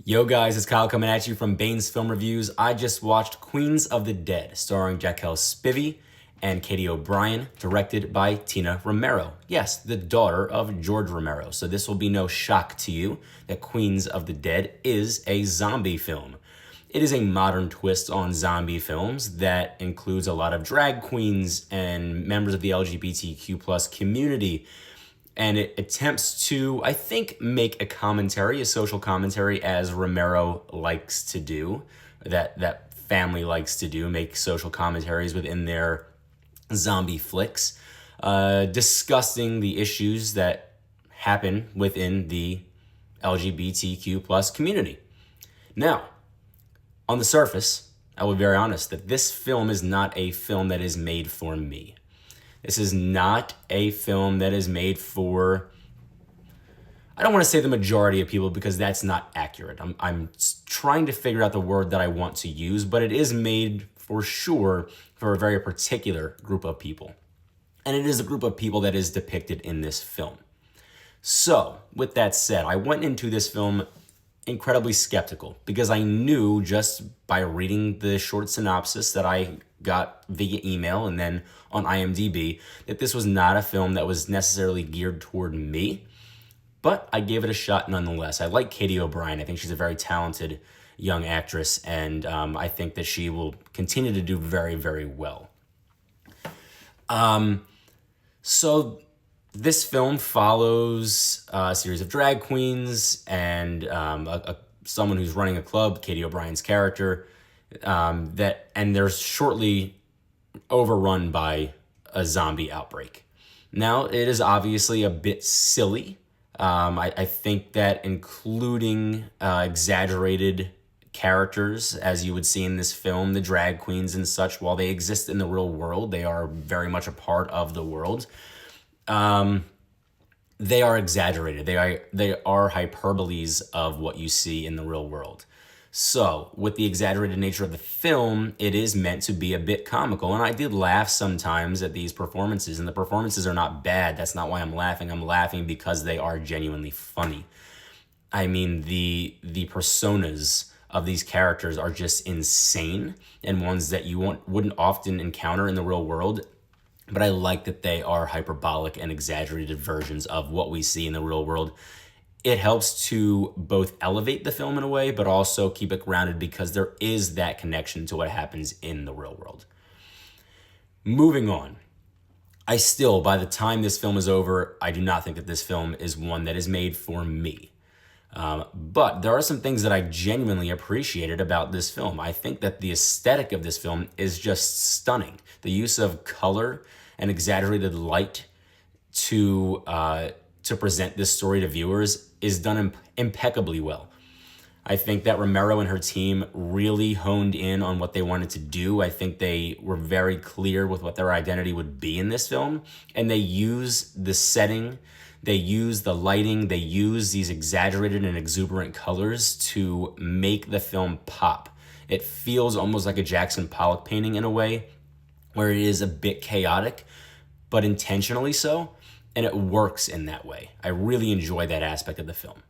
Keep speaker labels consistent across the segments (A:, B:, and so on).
A: Yo guys, it's Kyle coming at you from Bane's Film Reviews. I just watched Queens of the Dead, starring Jaquel Spivey and Katie O'Brien, directed by Tina Romero. Yes, the daughter of George Romero. So this will be no shock to you that Queens of the Dead is a zombie film. It is a modern twist on zombie films that includes a lot of drag queens and members of the LGBTQ plus community. And it attempts to, I think, make a social commentary, as Romero likes to do, that family likes to do, make social commentaries within their zombie flicks, discussing the issues that happen within the LGBTQ plus community. Now, on the surface, I will be very honest that this film is not a film that is made for me. This is not a film that is made for, I don't want to say the majority of people because that's not accurate. I'm trying to figure out the word that I want to use, but it is made for sure for a very particular group of people. And it is a group of people that is depicted in this film. So, with that said, I went into this film incredibly skeptical because I knew just by reading the short synopsis that I got via email and then on IMDb that this was not a film that was necessarily geared toward me, but I gave it a shot nonetheless. I like Katie O'Brien. I think she's a very talented young actress, and I think that she will continue to do very, very well. So this film follows a series of drag queens and someone who's running a club, Katie O'Brien's character, and they're shortly overrun by a zombie outbreak. Now, it is obviously a bit silly. I think that including exaggerated characters, as you would see in this film, the drag queens and such, while they exist in the real world, they are very much a part of the world. They are exaggerated. They are hyperboles of what you see in the real world. So, with the exaggerated nature of the film, it is meant to be a bit comical. And I did laugh sometimes at these performances, and the performances are not bad. That's not why I'm laughing. I'm laughing because they are genuinely funny. I mean, the personas of these characters are just insane, and ones that you wouldn't often encounter in the real world. But I like that they are hyperbolic and exaggerated versions of what we see in the real world. It helps to both elevate the film in a way, but also keep it grounded because there is that connection to what happens in the real world. Moving on. By the time this film is over, I do not think that this film is one that is made for me. But there are some things that I genuinely appreciated about this film. I think that the aesthetic of this film is just stunning. The use of color and exaggerated light to present this story to viewers is done impeccably well. I think that Romero and her team really honed in on what they wanted to do. I think they were very clear with what their identity would be in this film, and they use the setting, they use the lighting, they use these exaggerated and exuberant colors to make the film pop. It feels almost like a Jackson Pollock painting in a way, where it is a bit chaotic, but intentionally so, and it works in that way. I really enjoy that aspect of the film.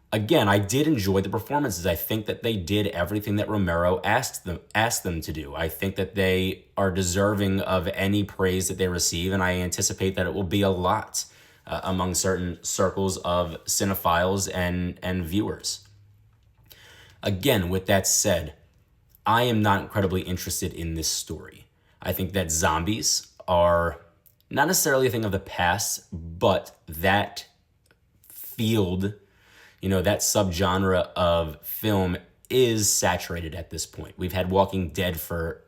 A: Again, I did enjoy the performances. I think that they did everything that Romero asked them to do. I think that they are deserving of any praise that they receive, and I anticipate that it will be a lot among certain circles of cinephiles and viewers. Again, with that said, I am not incredibly interested in this story. I think that zombies are not necessarily a thing of the past, but that field, that subgenre of film is saturated at this point. We've had Walking Dead for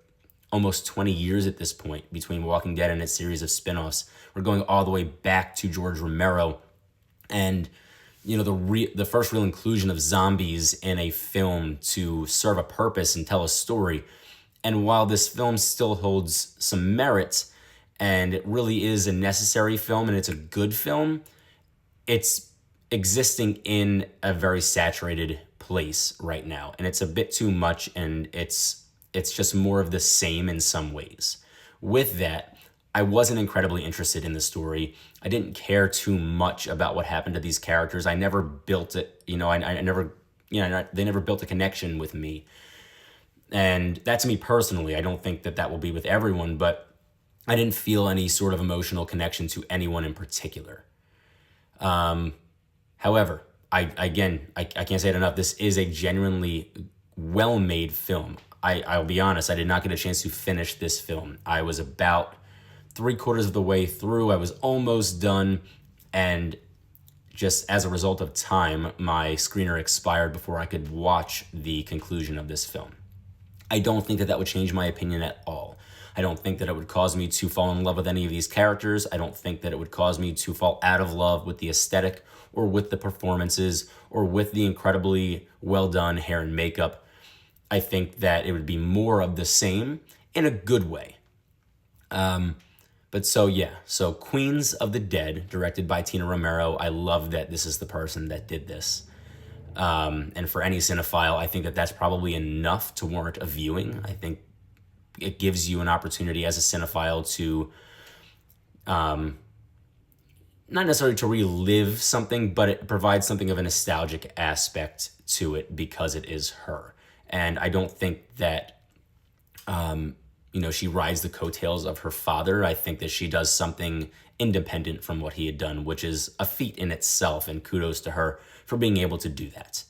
A: almost 20 years at this point, between Walking Dead and its series of spin-offs. We're going all the way back to George Romero. And, the first real inclusion of zombies in a film to serve a purpose and tell a story. And while this film still holds some merit, and it really is a necessary film and it's a good film, it's existing in a very saturated place right now. And it's a bit too much, and it's just more of the same in some ways. With that, I wasn't incredibly interested in the story. I didn't care too much about what happened to these characters. I never built it, I never they never built a connection with me. And that's me personally. I don't think that will be with everyone, but I didn't feel any sort of emotional connection to anyone in particular. However, I can't say it enough. This is a genuinely well-made film. I'll be honest, I did not get a chance to finish this film. I was about 3/4 of the way through. I was almost done, and just as a result of time, my screener expired before I could watch the conclusion of this film. I don't think that would change my opinion at all. I don't think that it would cause me to fall in love with any of these characters. I don't think that it would cause me to fall out of love with the aesthetic or with the performances or with the incredibly well done hair and makeup. I think that it would be more of the same in a good way. So Queens of the Dead, directed by Tina Romero. I love that this is the person that did this. And for any cinephile, I think that that's probably enough to warrant a viewing. I think it gives you an opportunity as a cinephile to, not necessarily to relive something, but it provides something of a nostalgic aspect to it because it is her. And I don't think that, she rides the coattails of her father. I think that she does something independent from what he had done, which is a feat in itself, and kudos to her for being able to do that.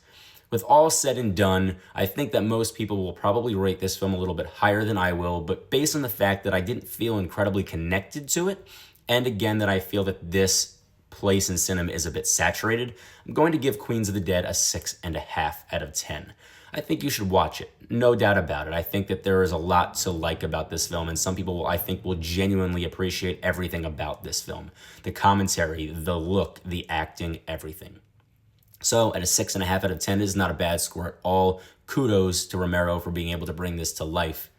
A: With all said and done, I think that most people will probably rate this film a little bit higher than I will, but based on the fact that I didn't feel incredibly connected to it, and again that I feel that this place in cinema is a bit saturated, I'm going to give Queens of the Dead a 6.5 out of 10. I think you should watch it, no doubt about it. I think that there is a lot to like about this film, and some people I think will genuinely appreciate everything about this film. The commentary, the look, the acting, everything. So at a 6.5 out of 10 is not a bad score at all. Kudos to Romero for being able to bring this to life.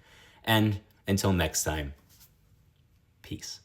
A: And until next time, peace.